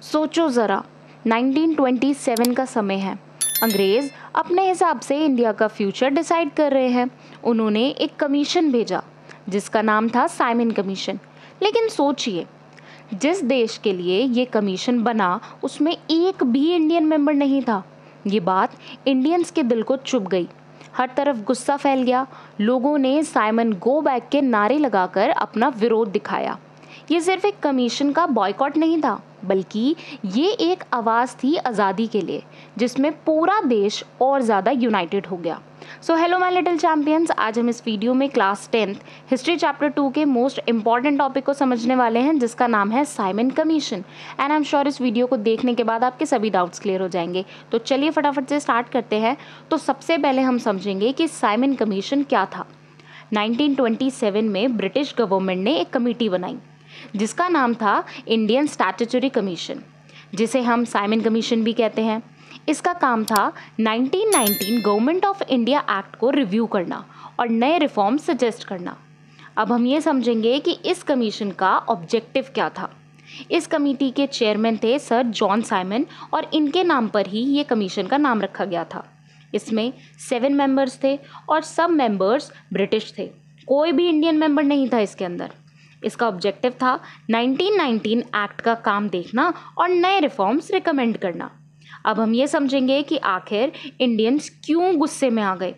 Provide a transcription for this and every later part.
सोचो ज़रा, 1927 का समय है। अंग्रेज़ अपने हिसाब से इंडिया का फ्यूचर डिसाइड कर रहे हैं। उन्होंने एक कमीशन भेजा जिसका नाम था साइमन कमीशन। लेकिन सोचिए, जिस देश के लिए ये कमीशन बना उसमें एक भी इंडियन मेंबर नहीं था। ये बात इंडियंस के दिल को चुभ गई। हर तरफ गुस्सा फैल गया। लोगों ने साइमन गो बैक के नारे लगाकर अपना विरोध दिखाया। ये सिर्फ एक कमीशन का बॉयकॉट नहीं था, बल्कि ये एक आवाज़ थी आज़ादी के लिए, जिसमें पूरा देश और ज़्यादा यूनाइटेड हो गया। So hello my little champions, आज हम इस वीडियो में क्लास 10th हिस्ट्री चैप्टर 2 के मोस्ट इंपॉर्टेंट टॉपिक को समझने वाले हैं, जिसका नाम है Simon commission. And I am sure इस वीडियो को देखने के बाद आपके सभी डाउट्स क्लियर हो जाएंगे। तो चलिए फटाफट से स्टार्ट करते हैं। तो सबसे पहले हम समझेंगे कि साइमन कमीशन क्या था। 1927 में ब्रिटिश गवर्नमेंट ने एक कमेटी बनाई जिसका नाम था इंडियन स्टैट्यूटरी कमीशन, जिसे हम साइमन कमीशन भी कहते हैं। इसका काम था 1919 गवर्नमेंट ऑफ इंडिया एक्ट को रिव्यू करना और नए रिफॉर्म सजेस्ट करना। अब हम ये समझेंगे कि इस कमीशन का ऑब्जेक्टिव क्या था। इस कमेटी के चेयरमैन थे सर जॉन साइमन और इनके नाम पर ही ये कमीशन का नाम रखा गया था। इसमें 7 मेंबर्स थे और सब मेंबर्स ब्रिटिश थे। कोई भी इंडियन मेंबर नहीं था इसके अंदर। इसका ऑब्जेक्टिव था 1919 एक्ट का काम देखना और नए रिफॉर्म्स रिकमेंड करना। अब हम ये समझेंगे कि आखिर इंडियंस क्यों गुस्से में आ गए।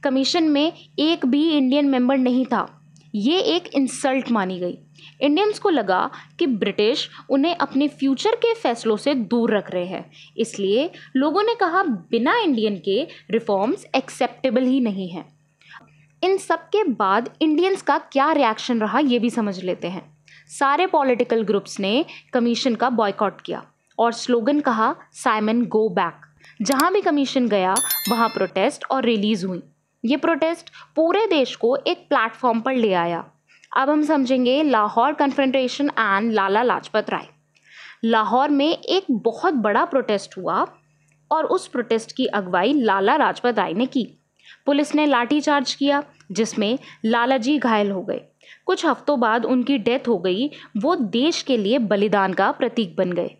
कमीशन में एक भी इंडियन मेंबर नहीं था। ये एक इंसल्ट मानी गई। इंडियंस को लगा कि ब्रिटिश उन्हें अपने फ्यूचर के फैसलों से दूर रख रहे हैं, इसलिए लोगों ने कहा बिना इंडियन के रिफॉर्म्स एक्सेप्टेबल ही नहीं है। इन सब के बाद इंडियंस का क्या रिएक्शन रहा ये भी समझ लेते हैं। सारे पॉलिटिकल ग्रुप्स ने कमीशन का बॉयकॉट किया और स्लोगन कहा साइमन गो बैक। जहां भी कमीशन गया वहां प्रोटेस्ट और रिलीज हुई। ये प्रोटेस्ट पूरे देश को एक प्लेटफॉर्म पर ले आया। अब हम समझेंगे लाहौर कन्फ्रंटेशन एंड लाला लाजपत राय। लाहौर में एक बहुत बड़ा प्रोटेस्ट हुआ और उस प्रोटेस्ट की अगुवाई लाला लाजपत राय ने की। पुलिस ने लाठीचार्ज किया जिसमें लालाजी घायल हो गए। कुछ हफ्तों बाद उनकी डेथ हो गई। वो देश के लिए बलिदान का प्रतीक बन गए।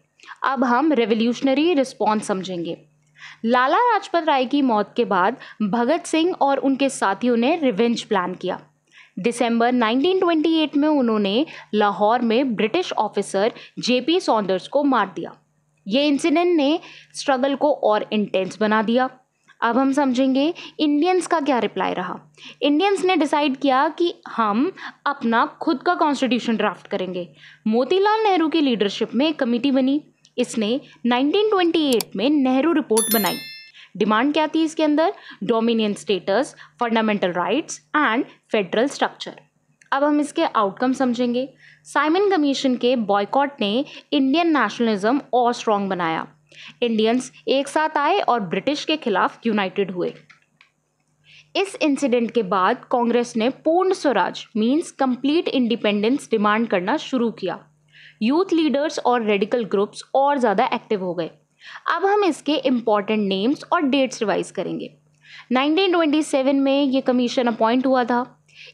अब हम रेवोल्यूशनरी रिस्पॉन्स समझेंगे। लाला लाजपत राय की मौत के बाद भगत सिंह और उनके साथियों ने रिवेंज प्लान किया। दिसंबर 1928 में उन्होंने लाहौर में ब्रिटिश ऑफिसर जेपी सॉन्डर्स को मार दिया। ये इंसिडेंट ने स्ट्रगल को और इंटेंस बना दिया। अब हम समझेंगे इंडियंस का क्या रिप्लाई रहा। इंडियंस ने डिसाइड किया कि हम अपना खुद का कॉन्स्टिट्यूशन ड्राफ्ट करेंगे। मोतीलाल नेहरू की लीडरशिप में एक कमेटी बनी। इसने 1928 में नेहरू रिपोर्ट बनाई। डिमांड क्या थी इसके अंदर? Dominion status, fundamental rights and federal structure. अब हम इसके आउटकम समझेंगे। साइमन कमीशन के बॉयकॉट ने इंडियन नेशनलिज्म और स्ट्रॉन्ग बनाया। इंडियंस एक साथ आए और ब्रिटिश के खिलाफ यूनाइटेड हुए। इस इंसिडेंट के बाद कांग्रेस ने पूर्ण Swaraj means complete independence demand करना शुरू किया। यूथ लीडर्स और रेडिकल ग्रुप्स और ज़्यादा एक्टिव हो गए। अब हम इसके इम्पॉर्टेंट नेम्स और डेट्स रिवाइज करेंगे। 1927 में ये कमीशन अपॉइंट हुआ था।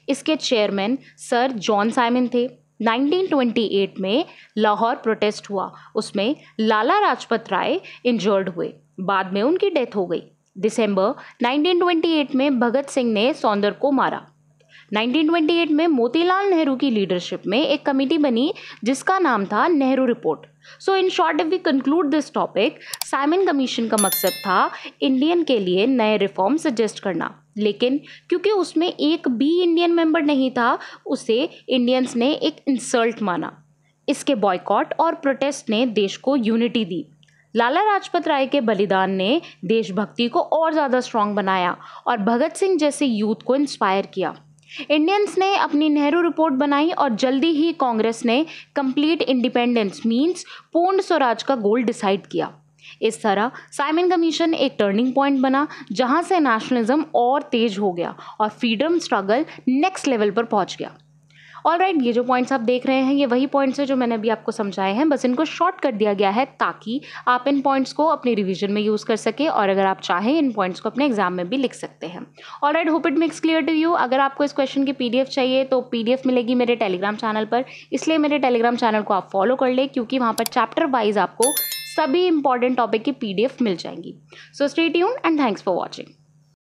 इसके चेयरमैन सर जॉन साइमन थे। 1928 में लाहौर प्रोटेस्ट हुआ, उसमें लाला लाजपत राय इंजर्ड हुए, बाद में उनकी डेथ हो गई। दिसंबर 1928 में भगत सिंह ने सौंदर को मारा। 1928 में मोतीलाल नेहरू की लीडरशिप में एक कमेटी बनी जिसका नाम था Nehru report. So in short if we conclude this topic, Simon Commission का मकसद था इंडियन के लिए नए रिफॉर्म सजेस्ट करना, लेकिन क्योंकि उसमें एक भी इंडियन मेंबर नहीं था, उसे इंडियंस ने एक इंसल्ट माना। इसके बॉयकॉट और प्रोटेस्ट ने देश को यूनिटी दी। लाला लाजपत राय के बलिदान ने देशभक्ति को और ज़्यादा स्ट्रांग बनाया और भगत सिंह जैसे यूथ को इंस्पायर किया। इंडियंस ने अपनी नेहरू रिपोर्ट बनाई और जल्दी ही कांग्रेस ने कंप्लीट इंडिपेंडेंस मींस पूर्ण स्वराज का गोल डिसाइड किया। इस तरह साइमन कमीशन एक टर्निंग पॉइंट बना जहां से नेशनलिज्म और तेज हो गया और फ्रीडम स्ट्रगल नेक्स्ट लेवल पर पहुंच गया। ऑलराइट, ये जो पॉइंट्स आप देख रहे हैं ये वही पॉइंट्स हैं जो मैंने अभी आपको समझाए हैं, बस इनको शॉर्ट कर दिया गया है ताकि आप इन पॉइंट्स को अपनी रिवीजन में यूज़ कर सके और अगर आप चाहें इन पॉइंट्स को अपने एग्जाम में भी लिख सकते हैं। Alright, hope it makes clear to you. अगर आपको इस क्वेश्चन की PDF चाहिए तो PDF मिलेगी मेरे टेलीग्राम चैनल पर, इसलिए मेरे टेलीग्राम चैनल को आप फॉलो कर ले क्योंकि वहाँ पर चैप्टर वाइज आपको सभी इंपॉर्टेंट टॉपिक की PDF मिल जाएंगी। So stay tuned and thanks for watching.